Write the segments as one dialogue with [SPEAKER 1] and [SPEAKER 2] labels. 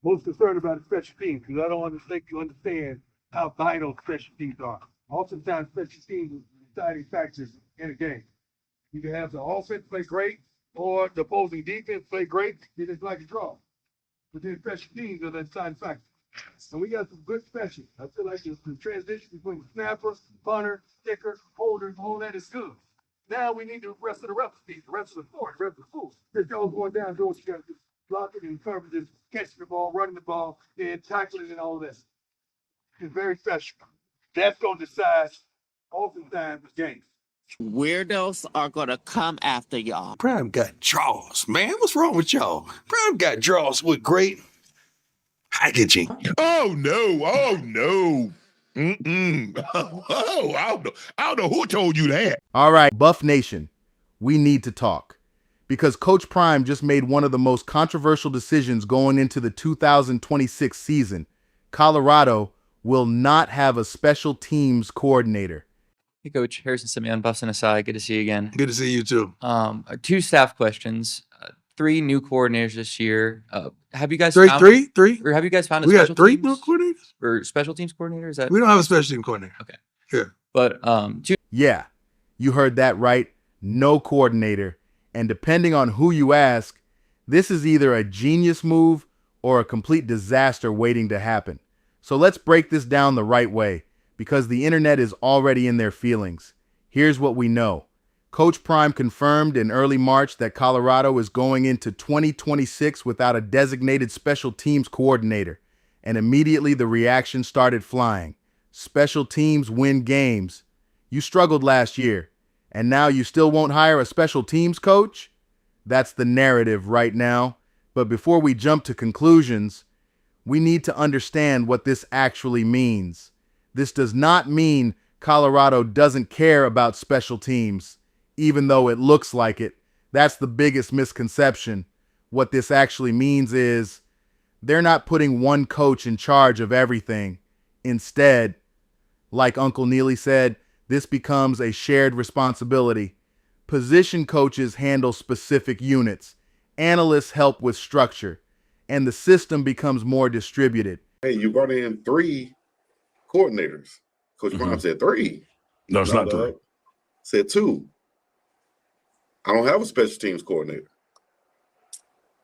[SPEAKER 1] Most concerned about the special teams because I don't think you understand how vital special teams are. Oftentimes, special teams are deciding factors in a game. You can have the offense play great or the opposing defense play great, then it's like a draw. But then special teams are the deciding factor. And we got some good specials. I feel like the transition between the snapper, punter, kicker, holder, all that is good. Now we need the rest of the recipes, the rest of the sport, the rest of the food. It's all going down, doing what you got to do. Blocking and coverages, catching the ball, running the ball, and tackling and all this. It's very special. That's going to decide oftentimes the game.
[SPEAKER 2] Weirdos are gonna come after y'all.
[SPEAKER 3] Prime got draws, man. What's wrong with y'all? Prime got draws with great packaging.
[SPEAKER 4] Oh no! Oh no! Oh, I don't know who told you that.
[SPEAKER 5] All right, Buff Nation, we need to talk. Because Coach Prime just made one of the most controversial decisions going into the 2026 season. Colorado will not have a special teams coordinator.
[SPEAKER 6] Hey, Coach. Harrison Simeon, Buffs and Aside. Good to see you again.
[SPEAKER 3] Good to see you too.
[SPEAKER 6] Two staff questions. Three new coordinators this year. Have you guys
[SPEAKER 3] Three?
[SPEAKER 6] Or have you guys found a
[SPEAKER 3] We got
[SPEAKER 6] special
[SPEAKER 3] three
[SPEAKER 6] teams
[SPEAKER 3] new coordinators?
[SPEAKER 6] or special teams coordinator? Is that
[SPEAKER 3] We don't have a special team coordinator.
[SPEAKER 6] okay?
[SPEAKER 3] Here.
[SPEAKER 6] But two.
[SPEAKER 5] Yeah, you heard that right. No coordinator. And depending on who you ask, this is either a genius move or a complete disaster waiting to happen. So let's break this down the right way, because the internet is already in their feelings. Here's what we know. Coach Prime confirmed in early March that Colorado is going into 2026 without a designated special teams coordinator. And immediately the reaction started flying. Special teams win games. You struggled last year, and now you still won't hire a special teams coach? That's the narrative right now. But before we jump to conclusions, we need to understand what this actually means. This does not mean Colorado doesn't care about special teams, even though it looks like it. That's the biggest misconception. What this actually means is they're not putting one coach in charge of everything. Instead, like Uncle Neely said, this becomes a shared responsibility. Position coaches handle specific units. Analysts help with structure. And the system becomes more distributed.
[SPEAKER 7] Hey, you brought in three coordinators. Coach Prime said three.
[SPEAKER 4] No, it's not three.
[SPEAKER 7] Said two. I don't have a special teams coordinator.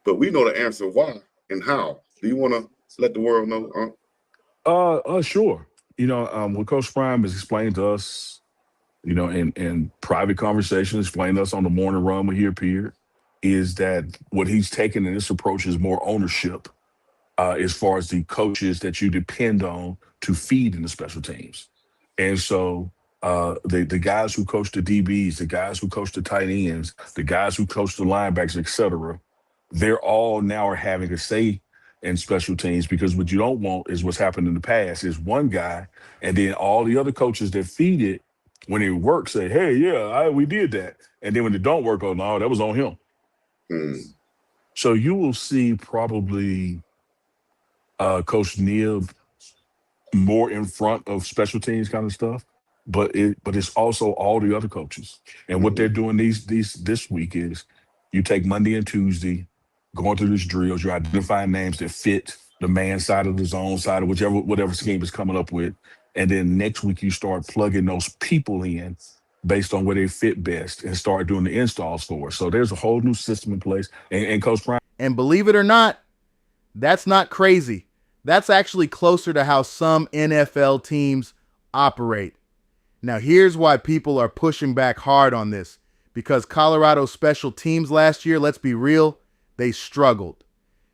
[SPEAKER 7] But we know the answer why and how. Do you want to let the world know?
[SPEAKER 4] Sure. What Coach Prime has explained to us, in private conversations, explained to us on the morning run when he appeared, is that what he's taken in this approach is more ownership as far as the coaches that you depend on to feed in the special teams. And so the guys who coach the DBs, the guys who coach the tight ends, the guys who coach the linebackers, et cetera, they're all now are having a say in special teams, because what you don't want is what's happened in the past is one guy, and then all the other coaches that feed it, when it works, say, hey, yeah, we did that. And then when it don't work, oh, no, that was on him. So you will see probably Coach Neal more in front of special teams kind of stuff, but it's also all the other coaches. And what they're doing this week is you take Monday and Tuesday, going through these drills, you're identifying names that fit the man side of the zone side of whatever scheme is coming up with. And then next week you start plugging those people in based on where they fit best and start doing the installs for us. So there's a whole new system in place. And Coach Prime.
[SPEAKER 5] And believe it or not, that's not crazy. That's actually closer to how some NFL teams operate. Now, here's why people are pushing back hard on this. Because Colorado's special teams last year, let's be real, they struggled.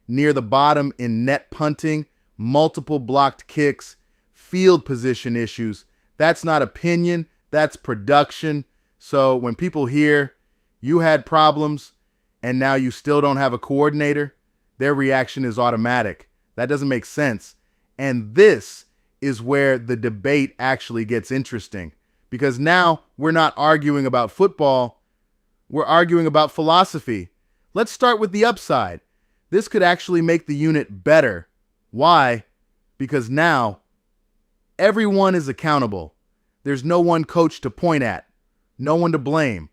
[SPEAKER 5] Near the bottom in net punting, multiple blocked kicks, field position issues. That's not opinion, that's production. So when people hear you had problems and now you still don't have a coordinator, their reaction is automatic. That doesn't make sense. And this is where the debate actually gets interesting, because now we're not arguing about football, we're arguing about philosophy. Let's start with the upside. This could actually make the unit better. Why? Because now everyone is accountable. There's no one coach to point at, no one to blame.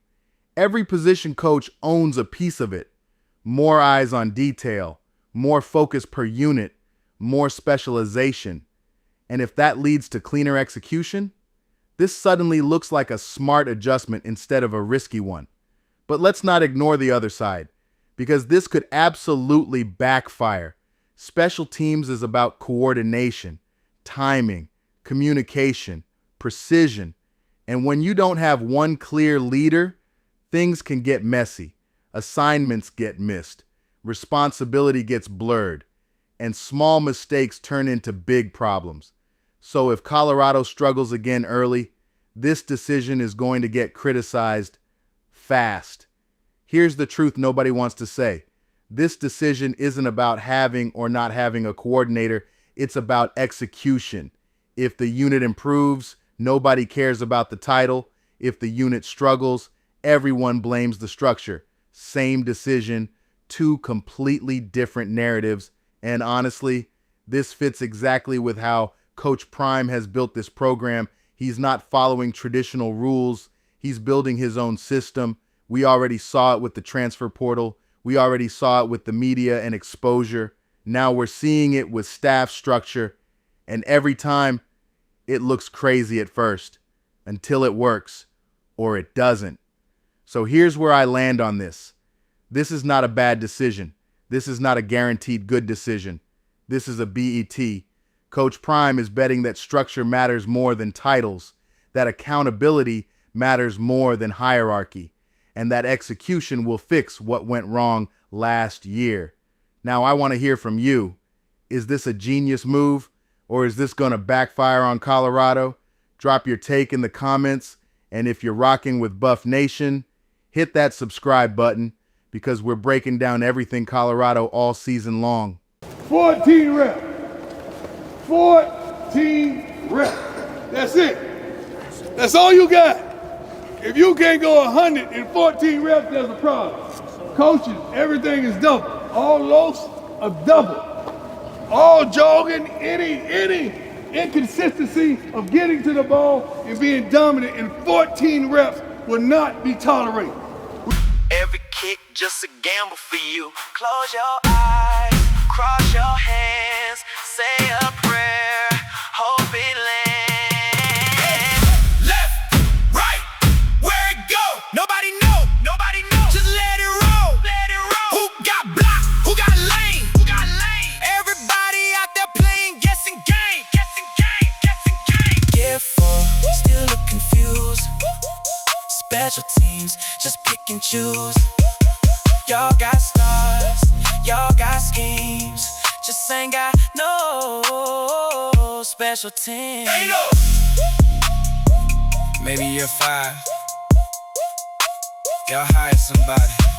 [SPEAKER 5] Every position coach owns a piece of it. More eyes on detail, more focus per unit, more specialization. And if that leads to cleaner execution, this suddenly looks like a smart adjustment instead of a risky one. But let's not ignore the other side, because this could absolutely backfire. Special teams is about coordination, timing, communication, precision. And when you don't have one clear leader, things can get messy. Assignments get missed, responsibility gets blurred, and small mistakes turn into big problems. So if Colorado struggles again early, this decision is going to get criticized fast. Here's the truth nobody wants to say. This decision isn't about having or not having a coordinator. It's about execution. If the unit improves, nobody cares about the title. If the unit struggles, everyone blames the structure. Same decision, two completely different narratives. And honestly, this fits exactly with how Coach Prime has built this program. He's not following traditional rules. He's building his own system. We already saw it with the transfer portal. We already saw it with the media and exposure. Now we're seeing it with staff structure. And every time, it looks crazy at first, until it works, or it doesn't. So here's where I land on this. This is not a bad decision. This is not a guaranteed good decision. This is a BET. Coach Prime is betting that structure matters more than titles, that accountability matters more than hierarchy, and that execution will fix what went wrong last year. Now, I want to hear from you. Is this a genius move, or is this going to backfire on Colorado? Drop your take in the comments, and if you're rocking with Buff Nation, hit that subscribe button, because we're breaking down everything Colorado all season long.
[SPEAKER 1] 14 reps. 14 reps. That's it. That's all you got. If you can't go 114 reps, there's a problem. Coaches, everything is double. All lows are double. All jogging, any inconsistency of getting to the ball and being dominant in 14 reps will not be tolerated.
[SPEAKER 8] Every kick just a gamble for you. Close your eyes, cross your hands, say a prayer, hope it lands. Left, right, where it go? Nobody know, just let it roll. Who got blocked, who got lane? Everybody out there playing guessing game. Careful, still look confused. Special teams, just pick and choose. Y'all got stars, y'all got schemes, just ain't got no special teams. Maybe you're 5, y'all hire somebody.